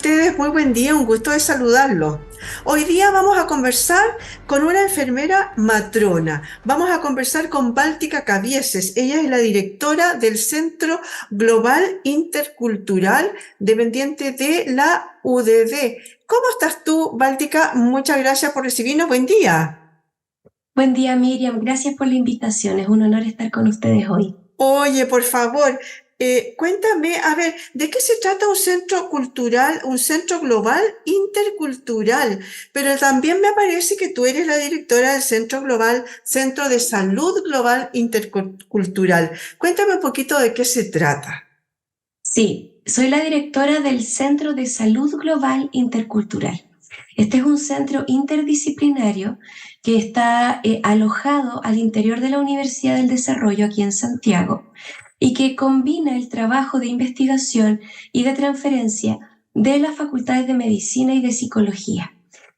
ustedes? Muy buen día, un gusto de saludarlos. Hoy día vamos a conversar con una enfermera matrona. Vamos a conversar con Báltica Cabieses. Ella es la directora del Centro Global Intercultural, dependiente de la UDD. ¿Cómo estás tú, Báltica? Muchas gracias por recibirnos. Buen día. Buen día, Miriam. Gracias por la invitación. Es un honor estar con ustedes hoy. Oye, por favor, cuéntame, a ver, ¿de qué se trata un centro cultural, un centro global intercultural? Pero también me parece que tú eres la directora del Centro Global, Centro de Salud Global Intercultural. Cuéntame un poquito de qué se trata. Sí, soy la directora del Centro de Salud Global Intercultural. Este es un centro interdisciplinario que está alojado al interior de la Universidad del Desarrollo aquí en Santiago y que combina el trabajo de investigación y de transferencia de las facultades de medicina y de psicología.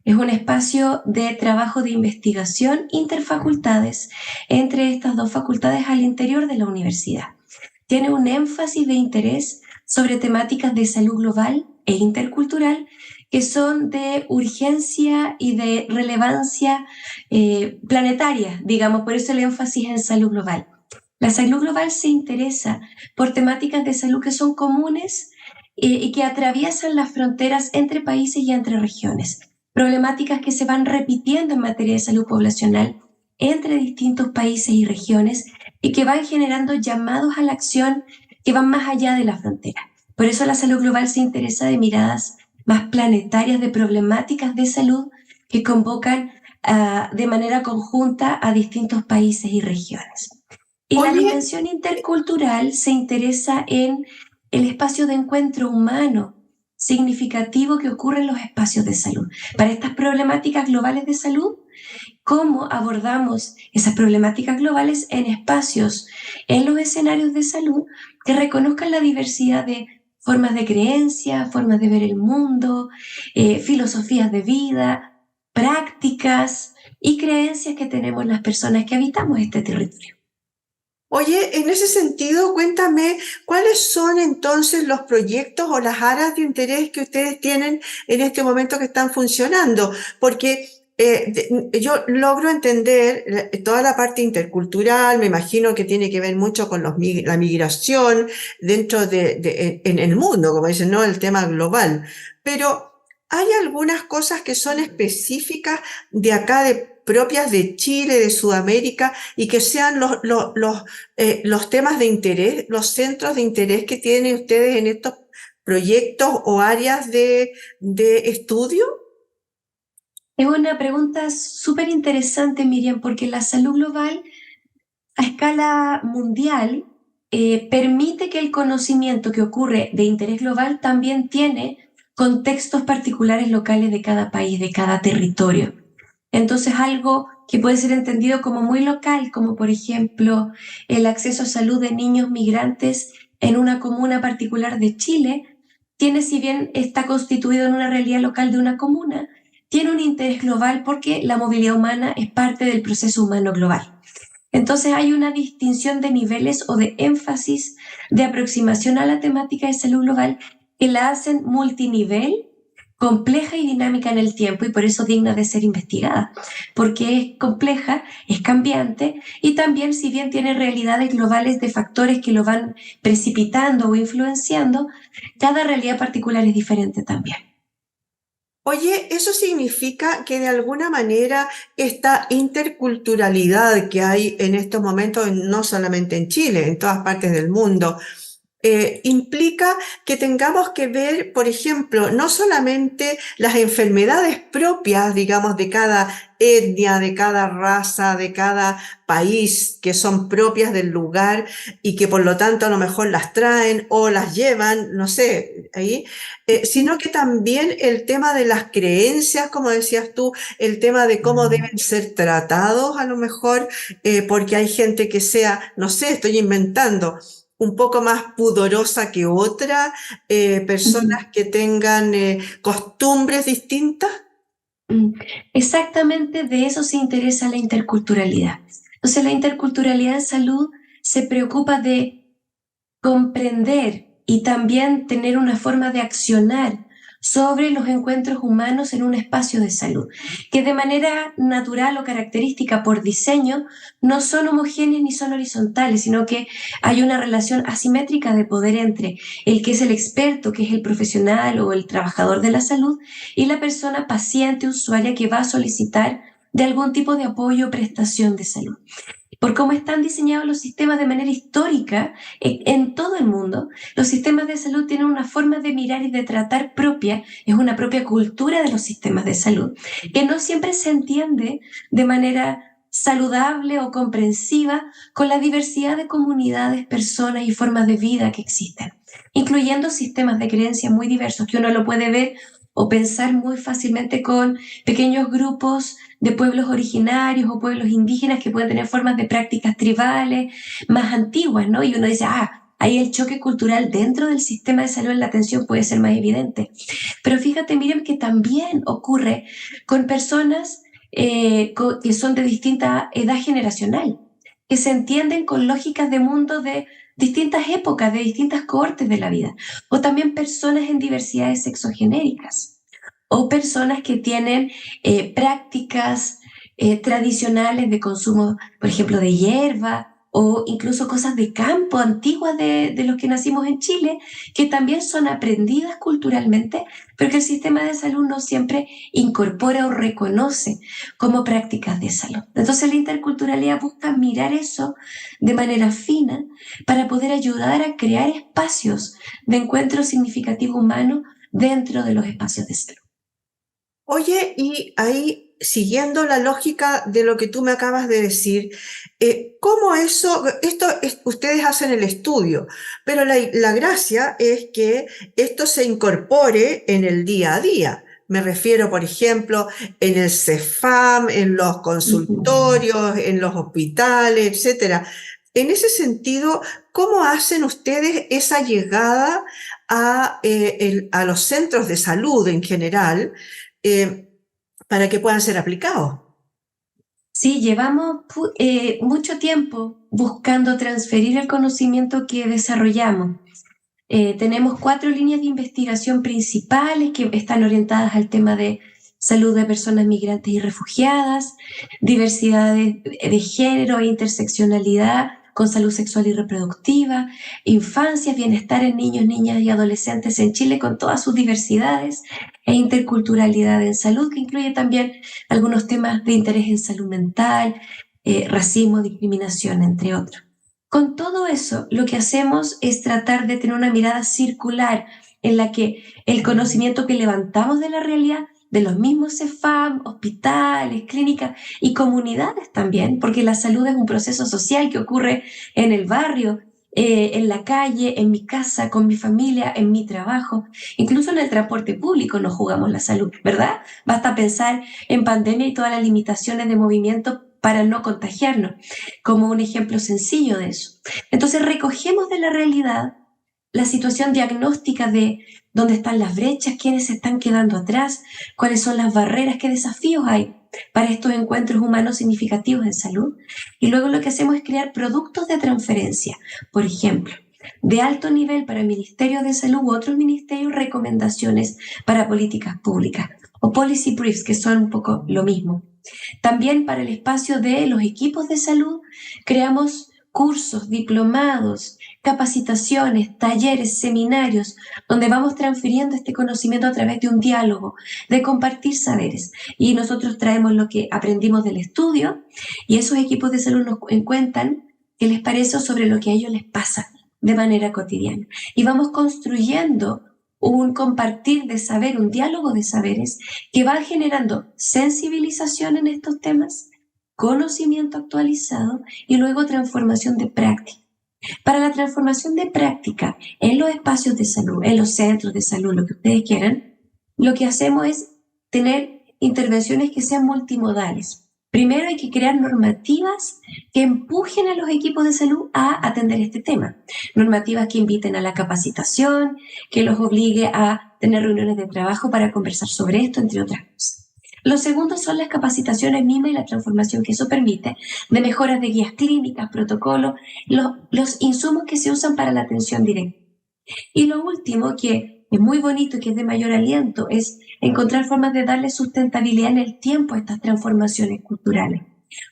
Es un espacio de trabajo de investigación interfacultades entre estas dos facultades al interior de la universidad. Tiene un énfasis de interés sobre temáticas de salud global e intercultural que son de urgencia y de relevancia planetaria, digamos, por eso el énfasis en salud global. La salud global se interesa por temáticas de salud que son comunes y que atraviesan las fronteras entre países y entre regiones, problemáticas que se van repitiendo en materia de salud poblacional entre distintos países y regiones y que van generando llamados a la acción que van más allá de la frontera. Por eso la salud global se interesa de miradas más planetarias de problemáticas de salud que convocan de manera conjunta a distintos países y regiones. Y la Oye, dimensión intercultural se interesa en el espacio de encuentro humano significativo que ocurre en los espacios de salud. Para estas problemáticas globales de salud, cómo abordamos esas problemáticas globales en espacios, en los escenarios de salud que reconozcan la diversidad de formas de creencia, formas de ver el mundo, filosofías de vida, prácticas y creencias que tenemos las personas que habitamos este territorio. Oye, en ese sentido, cuéntame, ¿cuáles son entonces los proyectos o las áreas de interés que ustedes tienen en este momento que están funcionando? Porque yo logro entender toda la parte intercultural, me imagino que tiene que ver mucho con la migración dentro en el mundo, como dicen, ¿no? El tema global. Pero hay algunas cosas que son específicas de acá, propias de Chile, de Sudamérica, y que sean los temas de interés, los centros de interés que tienen ustedes en estos proyectos o áreas de estudio. Es una pregunta súper interesante, Miriam, porque la salud global a escala mundial permite que el conocimiento que ocurre de interés global también tiene contextos particulares locales de cada país, de cada territorio. Entonces, algo que puede ser entendido como muy local, como por ejemplo el acceso a salud de niños migrantes en una comuna particular de Chile, tiene, si bien está constituido en una realidad local de una comuna, tiene un interés global porque la movilidad humana es parte del proceso humano global. Entonces hay una distinción de niveles o de énfasis de aproximación a la temática de salud global que la hacen multinivel, compleja y dinámica en el tiempo y por eso digna de ser investigada, porque es compleja, es cambiante y también si bien tiene realidades globales de factores que lo van precipitando o influenciando, cada realidad particular es diferente también. Oye, eso significa que de alguna manera esta interculturalidad que hay en estos momentos, no solamente en Chile, en todas partes del mundo, implica que tengamos que ver, por ejemplo, no solamente las enfermedades propias, digamos, de cada etnia, de cada raza, de cada país, que son propias del lugar y que por lo tanto a lo mejor las traen o las llevan, no sé, ahí, sino que también el tema de las creencias, como decías tú, el tema de cómo deben ser tratados a lo mejor, porque hay gente que sea, no sé, estoy inventando, un poco más pudorosa que otra, personas Uh-huh. que tengan costumbres distintas. Mm, Exactamente de eso se interesa la interculturalidad. Entonces, la interculturalidad en salud se preocupa de comprender y también tener una forma de accionar sobre los encuentros humanos en un espacio de salud, que de manera natural o característica por diseño no son homogéneas ni son horizontales, sino que hay una relación asimétrica de poder entre el que es el experto, que es el profesional o el trabajador de la salud, y la persona paciente, usuaria, que va a solicitar de algún tipo de apoyo o prestación de salud. Por cómo están diseñados los sistemas de manera histórica en todo el mundo, los sistemas de salud tienen una forma de mirar y de tratar propia, es una propia cultura de los sistemas de salud, que no siempre se entiende de manera saludable o comprensiva con la diversidad de comunidades, personas y formas de vida que existen, incluyendo sistemas de creencia muy diversos que uno lo puede ver o pensar muy fácilmente con pequeños grupos de pueblos originarios o pueblos indígenas que pueden tener formas de prácticas tribales más antiguas, ¿no? Y uno dice, ahí el choque cultural dentro del sistema de salud en la atención puede ser más evidente. Pero fíjate, Miriam, que también ocurre con personas que son de distinta edad generacional, que se entienden con lógicas de mundo de distintas épocas, de distintas cohortes de la vida, o también personas en diversidades sexogenéricas, o personas que tienen prácticas tradicionales de consumo, por ejemplo, de hierba, o incluso cosas de campo antiguas de los que nacimos en Chile, que también son aprendidas culturalmente, pero que el sistema de salud no siempre incorpora o reconoce como prácticas de salud. Entonces la interculturalidad busca mirar eso de manera fina para poder ayudar a crear espacios de encuentro significativo humano dentro de los espacios de salud. Oye, y ahí, siguiendo la lógica de lo que tú me acabas de decir, ¿cómo ustedes hacen el estudio, pero la gracia es que esto se incorpore en el día a día? Me refiero, por ejemplo, en el CEFAM, en los consultorios, en los hospitales, etcétera. En ese sentido, ¿cómo hacen ustedes esa llegada a los centros de salud en general? eh, para que puedan ser aplicados. Sí, llevamos mucho tiempo buscando transferir el conocimiento que desarrollamos. Tenemos 4 líneas de investigación principales que están orientadas al tema de salud de personas migrantes y refugiadas, diversidad de género e interseccionalidad con salud sexual y reproductiva, infancias, bienestar en niños, niñas y adolescentes en Chile con todas sus diversidades e interculturalidad en salud, que incluye también algunos temas de interés en salud mental, racismo, discriminación, entre otros. Con todo eso, lo que hacemos es tratar de tener una mirada circular en la que el conocimiento que levantamos de la realidad, de los mismos CEFAM, hospitales, clínicas y comunidades también, porque la salud es un proceso social que ocurre en el barrio, en la calle, en mi casa, con mi familia, en mi trabajo, incluso en el transporte público nos jugamos la salud, ¿verdad? Basta pensar en pandemia y todas las limitaciones de movimiento para no contagiarnos, como un ejemplo sencillo de eso. Entonces recogemos de la realidad la situación diagnóstica de dónde están las brechas, quiénes se están quedando atrás, cuáles son las barreras, qué desafíos hay para estos encuentros humanos significativos en salud. Y luego lo que hacemos es crear productos de transferencia, por ejemplo, de alto nivel para el Ministerio de Salud u otros ministerios, recomendaciones para políticas públicas o policy briefs, que son un poco lo mismo. También para el espacio de los equipos de salud creamos cursos, diplomados, capacitaciones, talleres, seminarios, donde vamos transfiriendo este conocimiento a través de un diálogo, de compartir saberes. Y nosotros traemos lo que aprendimos del estudio y esos equipos de salud nos cuentan qué les parece sobre lo que a ellos les pasa de manera cotidiana. Y vamos construyendo un compartir de saber, un diálogo de saberes que va generando sensibilización en estos temas, conocimiento actualizado y luego transformación de práctica. Para la transformación de práctica en los espacios de salud, en los centros de salud, lo que ustedes quieran, lo que hacemos es tener intervenciones que sean multimodales. Primero hay que crear normativas que empujen a los equipos de salud a atender este tema. Normativas que inviten a la capacitación, que los obligue a tener reuniones de trabajo para conversar sobre esto, entre otras cosas. Lo segundo son las capacitaciones mismas y la transformación que eso permite de mejoras de guías clínicas, protocolos, los insumos que se usan para la atención directa. Y lo último, que es muy bonito y que es de mayor aliento, es encontrar formas de darle sustentabilidad en el tiempo a estas transformaciones culturales.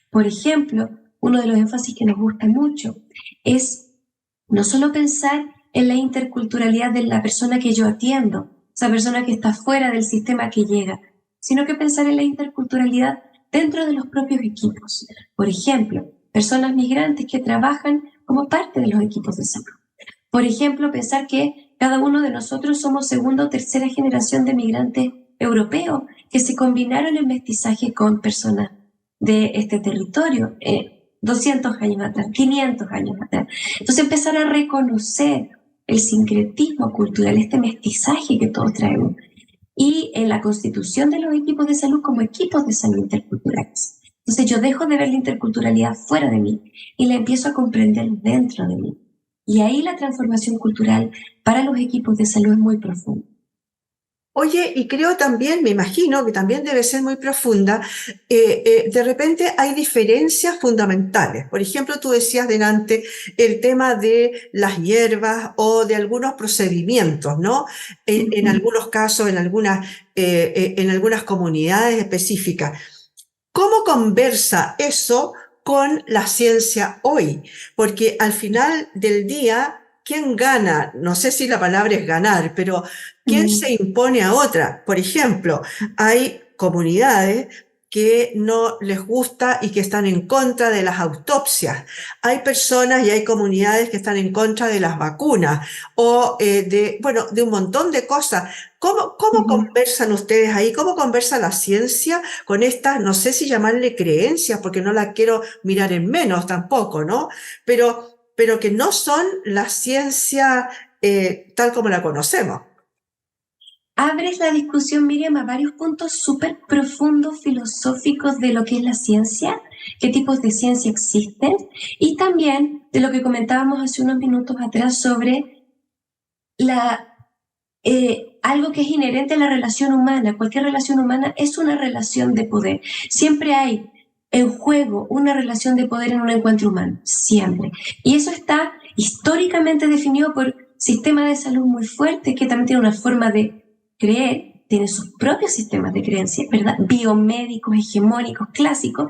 Por ejemplo, uno de los énfasis que nos gusta mucho es no solo pensar en la interculturalidad de la persona que yo atiendo, esa persona que está fuera del sistema que llega, sino que pensar en la interculturalidad dentro de los propios equipos. Por ejemplo, personas migrantes que trabajan como parte de los equipos de salud. Por ejemplo, pensar que cada uno de nosotros somos segunda o tercera generación de migrantes europeos que se combinaron en mestizaje con personas de este territorio, 200 años atrás, 500 años atrás. Entonces empezar a reconocer el sincretismo cultural, este mestizaje que todos traemos, y en la constitución de los equipos de salud como equipos de salud interculturales. Entonces yo dejo de ver la interculturalidad fuera de mí y la empiezo a comprender dentro de mí. Y ahí la transformación cultural para los equipos de salud es muy profunda. Oye, y creo también, me imagino que también debe ser muy profunda, de repente hay diferencias fundamentales. Por ejemplo, tú decías delante el tema de las hierbas o de algunos procedimientos, ¿no? En algunos casos, en algunas comunidades específicas. ¿Cómo conversa eso con la ciencia hoy? Porque al final del día, ¿quién gana? No sé si la palabra es ganar, pero ¿quién se impone a otra? Por ejemplo, hay comunidades que no les gusta y que están en contra de las autopsias. Hay personas y hay comunidades que están en contra de las vacunas o bueno, de un montón de cosas. ¿Cómo conversan ustedes ahí? ¿Cómo conversa la ciencia con estas, no sé si llamarle creencias, porque no la quiero mirar en menos tampoco, ¿no? Pero que no son la ciencia tal como la conocemos. Abres la discusión, Miriam, a varios puntos súper profundos, filosóficos de lo que es la ciencia, qué tipos de ciencia existen, y también de lo que comentábamos hace unos minutos atrás sobre algo que es inherente a la relación humana. Cualquier relación humana es una relación de poder. Siempre hay en juego una relación de poder en un encuentro humano, siempre. Y eso está históricamente definido por sistemas de salud muy fuertes que también tienen una forma de creer, tienen sus propios sistemas de creencia, ¿verdad? Biomédicos, hegemónicos, clásicos,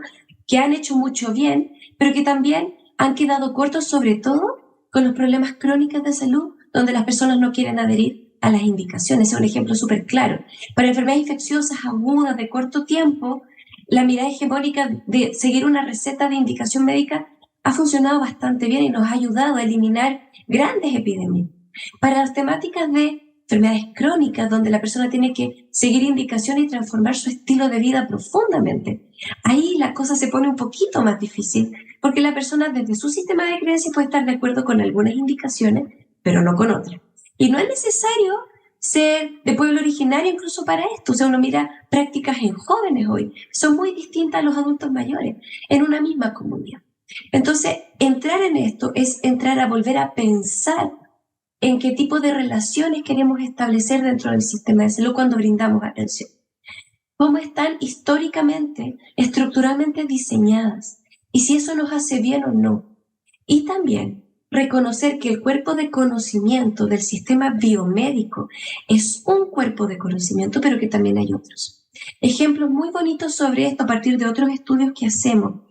que han hecho mucho bien, pero que también han quedado cortos, sobre todo con los problemas crónicos de salud, donde las personas no quieren adherir a las indicaciones. Es un ejemplo súper claro. Para enfermedades infecciosas agudas de corto tiempo, la mirada hegemónica de seguir una receta de indicación médica ha funcionado bastante bien y nos ha ayudado a eliminar grandes epidemias. Para las temáticas de enfermedades crónicas, donde la persona tiene que seguir indicaciones y transformar su estilo de vida profundamente, ahí la cosa se pone un poquito más difícil, porque la persona desde su sistema de creencias puede estar de acuerdo con algunas indicaciones, pero no con otras. Y no es necesario ser de pueblo originario incluso para esto. O sea, uno mira prácticas en jóvenes hoy, son muy distintas a los adultos mayores en una misma comunidad. Entonces, entrar en esto es entrar a volver a pensar en qué tipo de relaciones queremos establecer dentro del sistema de salud cuando brindamos atención. Cómo están históricamente, estructuralmente diseñadas y si eso nos hace bien o no. Y también reconocer que el cuerpo de conocimiento del sistema biomédico es un cuerpo de conocimiento, pero que también hay otros. Ejemplos muy bonitos sobre esto a partir de otros estudios que hacemos.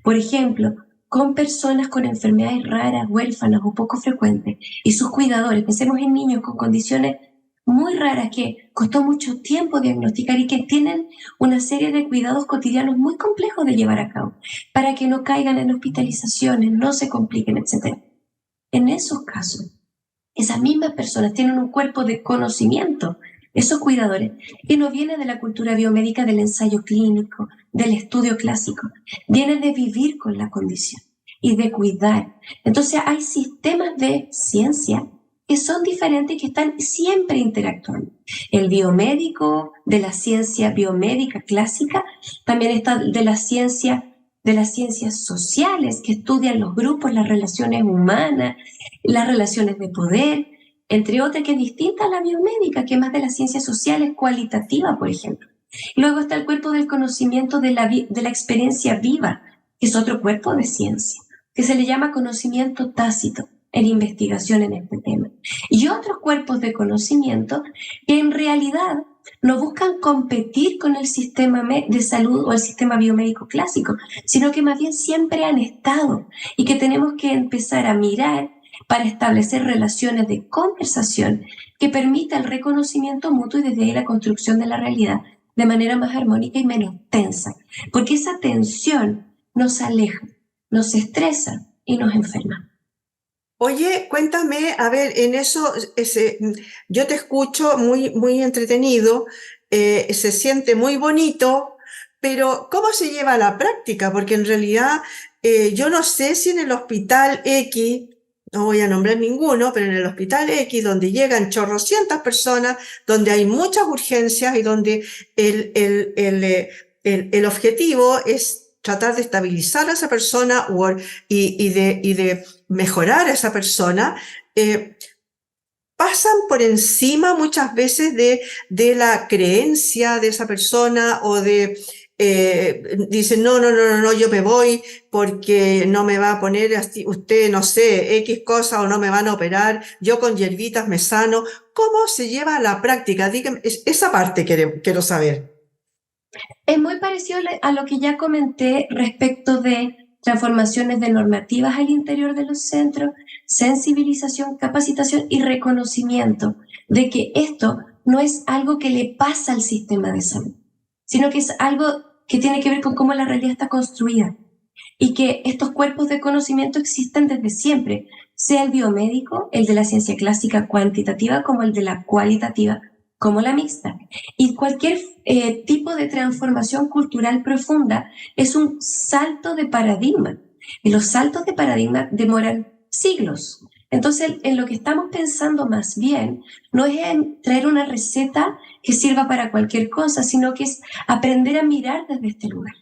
Por ejemplo, con personas con enfermedades raras, huérfanas o poco frecuentes y sus cuidadores. Pensemos en niños con condiciones muy raras que costó mucho tiempo diagnosticar y que tienen una serie de cuidados cotidianos muy complejos de llevar a cabo para que no caigan en hospitalizaciones, no se compliquen, etc. En esos casos, esas mismas personas tienen un cuerpo de conocimiento, esos cuidadores, que no viene de la cultura biomédica del ensayo clínico, del estudio clásico, viene de vivir con la condición y de cuidar. Entonces hay sistemas de ciencia que son diferentes y que están siempre interactuando. El biomédico de la ciencia biomédica clásica, también está de las ciencias sociales que estudian los grupos, las relaciones humanas, las relaciones de poder, entre otras que es distinta a la biomédica, que es más de las ciencias sociales cualitativas, por ejemplo. Luego está el cuerpo del conocimiento de la experiencia viva, que es otro cuerpo de ciencia, que se le llama conocimiento tácito. en investigación en este tema. Y otros cuerpos de conocimiento que en realidad no buscan competir con el sistema de salud o el sistema biomédico clásico, sino que más bien siempre han estado y que tenemos que empezar a mirar para establecer relaciones de conversación que permita el reconocimiento mutuo y desde ahí la construcción de la realidad de manera más armónica y menos tensa, porque esa tensión nos aleja, nos estresa y nos enferma. Oye, cuéntame, a ver, en eso yo te escucho muy entretenido, se siente muy bonito, pero ¿cómo se lleva a la práctica? Porque en realidad yo no sé si en el hospital X, no voy a nombrar ninguno, pero en el hospital X, donde llegan chorrocientas personas, donde hay muchas urgencias y donde el objetivo es tratar de estabilizar a esa persona y de mejorar a esa persona, pasan por encima muchas veces de la creencia de esa persona o dicen, no, yo me voy porque no me va a poner usted, no sé, X cosa o no me van a operar, yo con hierbitas me sano. ¿Cómo se lleva a la práctica? Dígame, esa parte quiero saber. Es muy parecido a lo que ya comenté respecto de transformaciones de normativas al interior de los centros, sensibilización, capacitación y reconocimiento de que esto no es algo que le pasa al sistema de salud, sino que es algo que tiene que ver con cómo la realidad está construida y que estos cuerpos de conocimiento existen desde siempre, sea el biomédico, el de la ciencia clásica cuantitativa, como el de la cualitativa, como la mixta. Y cualquier tipo de transformación cultural profunda es un salto de paradigma. Y los saltos de paradigma demoran siglos. Entonces, en lo que estamos pensando más bien no es en traer una receta que sirva para cualquier cosa, sino que es aprender a mirar desde este lugar,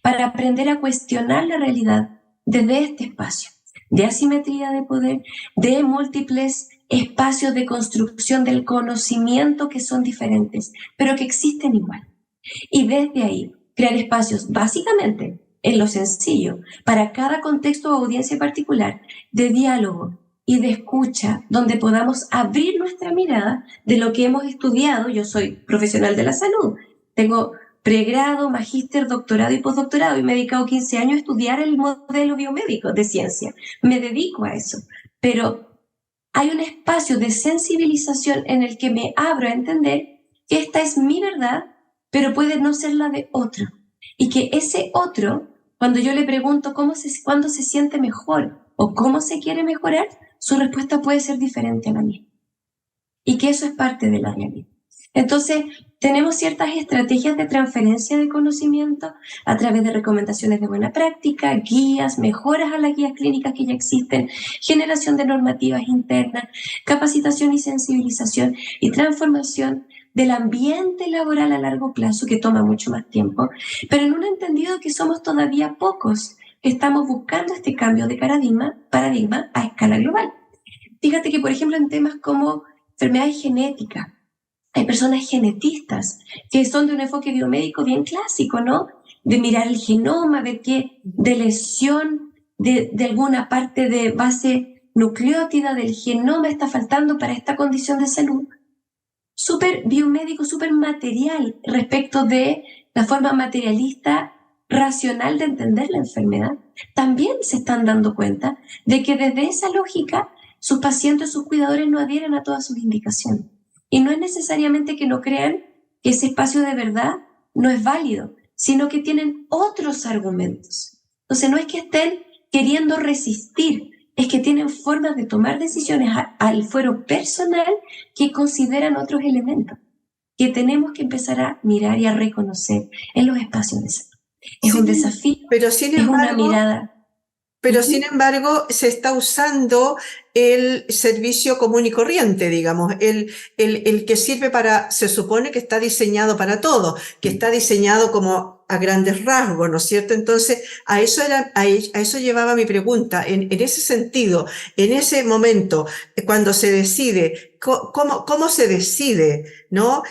para aprender a cuestionar la realidad desde este espacio de asimetría de poder, de múltiples espacios de construcción del conocimiento que son diferentes, pero que existen igual. Y desde ahí, crear espacios básicamente en lo sencillo, para cada contexto o audiencia particular, de diálogo y de escucha, donde podamos abrir nuestra mirada de lo que hemos estudiado. Yo soy profesional de la salud, tengo pregrado, magíster, doctorado y postdoctorado, y me he dedicado 15 años a estudiar el modelo biomédico de ciencia. Me dedico a eso, pero hay un espacio de sensibilización en el que me abro a entender que esta es mi verdad, pero puede no ser la de otro. Y que ese otro, cuando yo le pregunto cuándo se siente mejor o cómo se quiere mejorar, su respuesta puede ser diferente a la mía. Y que eso es parte de la realidad. Entonces, tenemos ciertas estrategias de transferencia de conocimiento a través de recomendaciones de buena práctica, guías, mejoras a las guías clínicas que ya existen, generación de normativas internas, capacitación y sensibilización y transformación del ambiente laboral a largo plazo, que toma mucho más tiempo, pero en un entendido que somos todavía pocos que estamos buscando este cambio de paradigma a escala global. Fíjate que, por ejemplo, en temas como enfermedades genéticas, hay personas genetistas que son de un enfoque biomédico bien clásico, ¿no? De mirar el genoma, ver qué de lesión de alguna parte de base nucleótida del genoma está faltando para esta condición de salud. Súper biomédico, súper material respecto de la forma materialista, racional de entender la enfermedad. También se están dando cuenta de que desde esa lógica sus pacientes, sus cuidadores no adhieren a todas sus indicaciones. Y no es necesariamente que no crean que ese espacio de verdad no es válido, sino que tienen otros argumentos. Entonces no es que estén queriendo resistir, es que tienen formas de tomar decisiones al fuero personal que consideran otros elementos que tenemos que empezar a mirar y a reconocer en los espacios de salud. Es un desafío, pero sin es una embargo, mirada. Pero sin embargo, se está usando el servicio común y corriente, digamos, el que sirve se supone que está diseñado para todo, que está diseñado como a grandes rasgos, ¿no es cierto? Entonces, a eso llevaba mi pregunta. En ese sentido, en ese momento, cuando se decide, ¿cómo se decide, no?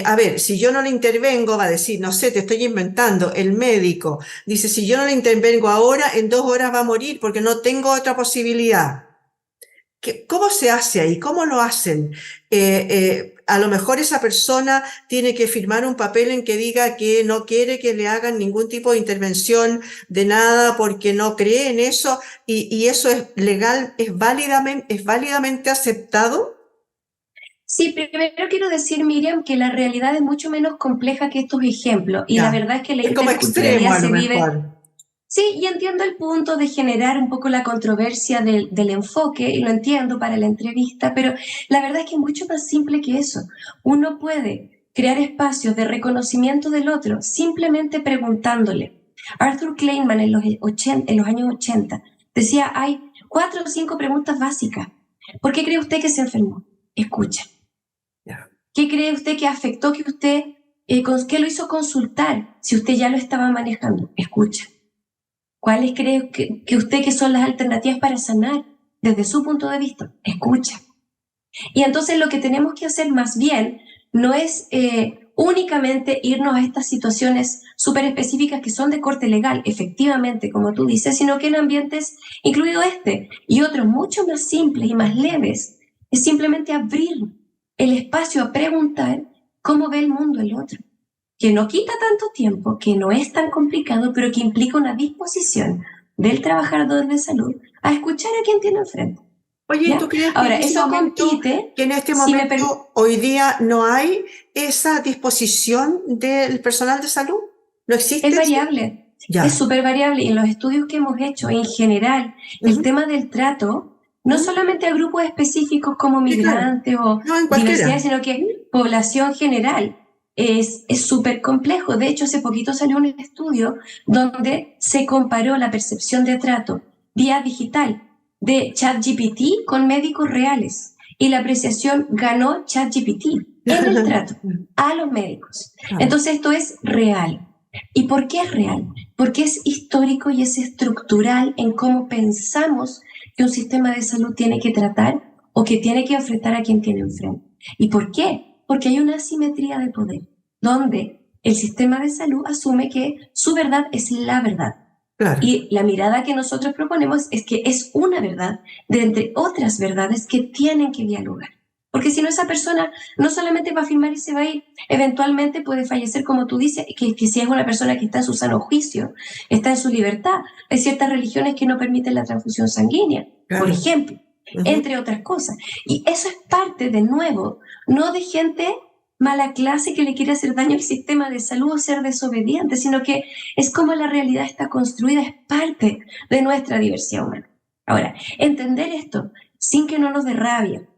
A ver, si yo no le intervengo, va a decir, no sé, te estoy inventando, el médico. Dice, si yo no le intervengo ahora, en 2 horas va a morir porque no tengo otra posibilidad. ¿Cómo se hace ahí? ¿Cómo lo hacen? A lo mejor esa persona tiene que firmar un papel en que diga que no quiere que le hagan ningún tipo de intervención de nada porque no cree en eso y eso es legal, es válidamente aceptado. Sí, primero quiero decir, Miriam, que la realidad es mucho menos compleja que estos ejemplos y la Ya, verdad es que la es como extremo interculturalidad a lo se vive. mejor. Sí, y entiendo el punto de generar un poco la controversia del enfoque, y lo entiendo para la entrevista, pero la verdad es que es mucho más simple que eso. Uno puede crear espacios de reconocimiento del otro simplemente preguntándole. Arthur Kleinman en los años 80 decía, hay 4 o 5 preguntas básicas. ¿Por qué cree usted que se enfermó? Escucha. Ya. ¿Qué cree usted que afectó que usted, qué lo hizo consultar si usted ya lo estaba manejando? Escucha. ¿Cuáles cree que usted que son las alternativas para sanar desde su punto de vista? Escucha. Y entonces lo que tenemos que hacer más bien no es únicamente irnos a estas situaciones súper específicas que son de corte legal, efectivamente, como tú dices, sino que en ambientes, incluido este y otros mucho más simples y más leves, es simplemente abrir el espacio a preguntar cómo ve el mundo el otro, que no quita tanto tiempo, que no es tan complicado, pero que implica una disposición del trabajador de salud a escuchar a quien tiene enfrente. Oye, ¿y ¿Ya? tú crees Ahora, eso compite, que en este si me momento, hoy día, no hay esa disposición del personal de salud? ¿No es existe eso? variable, es Ya. súper variable. Y en los estudios que hemos hecho, en general, el Ujú, tema del trato, no ujú. solamente a grupos específicos como Sí, claro. migrantes o No, en diversidades, cualquiera. sino que población general, es súper complejo. De hecho, hace poquito salió un estudio donde se comparó la percepción de trato vía digital de ChatGPT con médicos reales. Y la apreciación ganó ChatGPT en el trato a los médicos. Claro. Entonces, esto es real. ¿Y por qué es real? Porque es histórico y es estructural en cómo pensamos que un sistema de salud tiene que tratar o que tiene que enfrentar a quien tiene enfrente. ¿Y por qué? Porque hay una asimetría de poder, donde el sistema de salud asume que su verdad es la verdad. Claro. Y la mirada que nosotros proponemos es que es una verdad de entre otras verdades que tienen que dialogar. Porque si no, esa persona no solamente va a firmar y se va a ir, eventualmente puede fallecer, como tú dices, que si es una persona que está en su sano juicio, está en su libertad. Hay ciertas religiones que no permiten la transfusión sanguínea, por Claro. ejemplo, Ujú. entre otras cosas. Y eso es parte, de nuevo, no de gente mala clase que le quiere hacer daño al sistema de salud o ser desobediente, sino que es como la realidad está construida, es parte de nuestra diversidad humana. Ahora, entender esto sin que no nos dé rabia,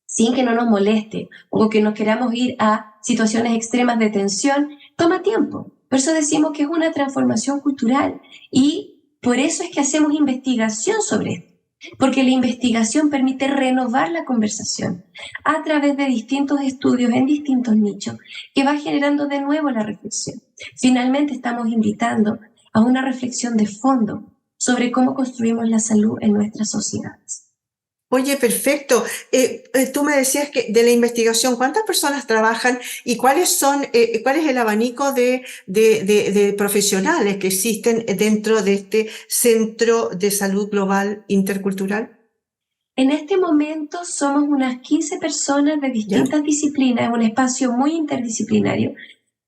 sin que no nos moleste o que nos queramos ir a situaciones extremas de tensión, toma tiempo. Por eso decimos que es una transformación cultural y por eso es que hacemos investigación sobre esto, porque la investigación permite renovar la conversación a través de distintos estudios en distintos nichos que va generando de nuevo la reflexión. Finalmente estamos invitando a una reflexión de fondo sobre cómo construimos la salud en nuestras sociedades. Oye, perfecto. Tú me decías que de la investigación, ¿cuántas personas trabajan y cuál es el abanico de profesionales que existen dentro de este Centro de Salud Global Intercultural? En este momento somos unas 15 personas de ¿Ya? distintas disciplinas, en un espacio muy interdisciplinario.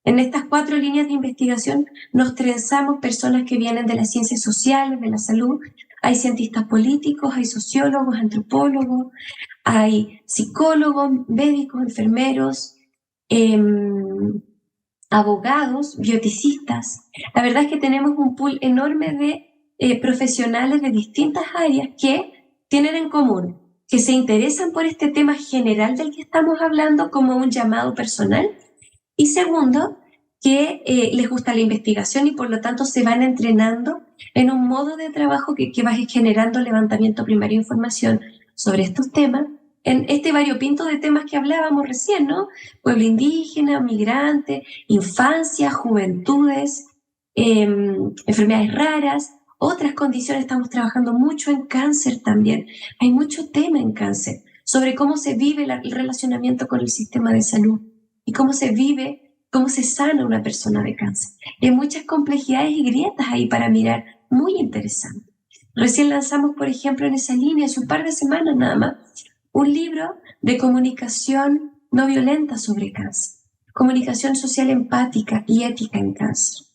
En estas 4 líneas de investigación nos trenzamos personas que vienen de las ciencias sociales, de la salud. Hay cientistas políticos, hay sociólogos, antropólogos, hay psicólogos, médicos, enfermeros, eh, abogados, bioticistas. La verdad es que tenemos un pool enorme de profesionales de distintas áreas que tienen en común que se interesan por este tema general del que estamos hablando como un llamado personal y segundo, que les gusta la investigación y por lo tanto se van entrenando en un modo de trabajo que va generando levantamiento primario de información sobre estos temas, en este variopinto de temas que hablábamos recién, ¿no? Pueblo indígena, migrante, infancia, juventudes, enfermedades raras, otras condiciones. Estamos trabajando mucho en cáncer también. Hay mucho tema en cáncer sobre cómo se vive el relacionamiento con el sistema de salud y cómo se vive, cómo se sana una persona de cáncer. Hay muchas complejidades y grietas ahí para mirar, muy interesante. Recién lanzamos, por ejemplo, en esa línea, hace un par de semanas nada más, un libro de comunicación no violenta sobre cáncer, comunicación social empática y ética en cáncer.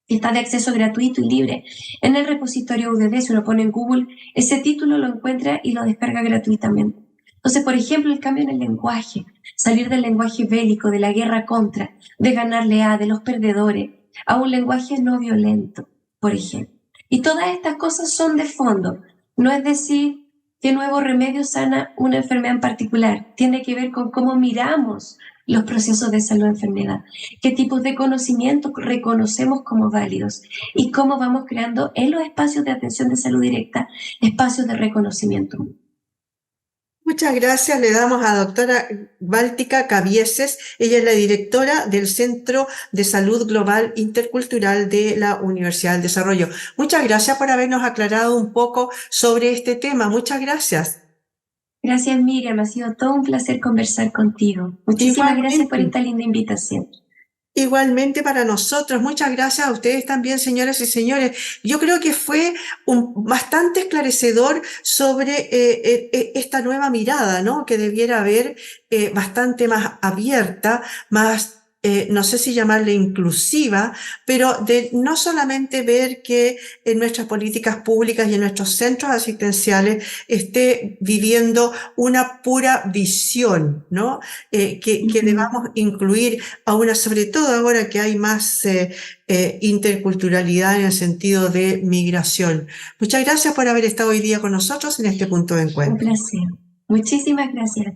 Está de acceso gratuito y libre en el repositorio UDD. Si uno pone en Google ese título, lo encuentra y lo descarga gratuitamente. Entonces, por ejemplo, el cambio en el lenguaje, salir del lenguaje bélico, de la guerra contra, de ganarle a, de los perdedores, a un lenguaje no violento, por ejemplo. Y todas estas cosas son de fondo. No es decir qué nuevo remedio sana una enfermedad en particular. Tiene que ver con cómo miramos los procesos de salud-enfermedad, qué tipos de conocimientos reconocemos como válidos y cómo vamos creando en los espacios de atención de salud directa espacios de reconocimiento. Muchas gracias. Le damos a doctora Báltica Cabieses. Ella es la directora del Centro de Salud Global Intercultural de la Universidad del Desarrollo. Muchas gracias por habernos aclarado un poco sobre este tema. Muchas gracias. Gracias, Miriam. Ha sido todo un placer conversar contigo. Muchísimas gracias por esta linda invitación. Igualmente para nosotros, muchas gracias a ustedes también, señoras y señores. Yo creo que fue bastante esclarecedor sobre esta nueva mirada, ¿no? Que debiera haber bastante más abierta, más no sé si llamarle inclusiva, pero de no solamente ver que en nuestras políticas públicas y en nuestros centros asistenciales esté viviendo una pura visión, ¿no? Que debamos incluir a una, sobre todo ahora que hay más interculturalidad en el sentido de migración. Muchas gracias por haber estado hoy día con nosotros en este punto de encuentro. Un placer. Muchísimas gracias.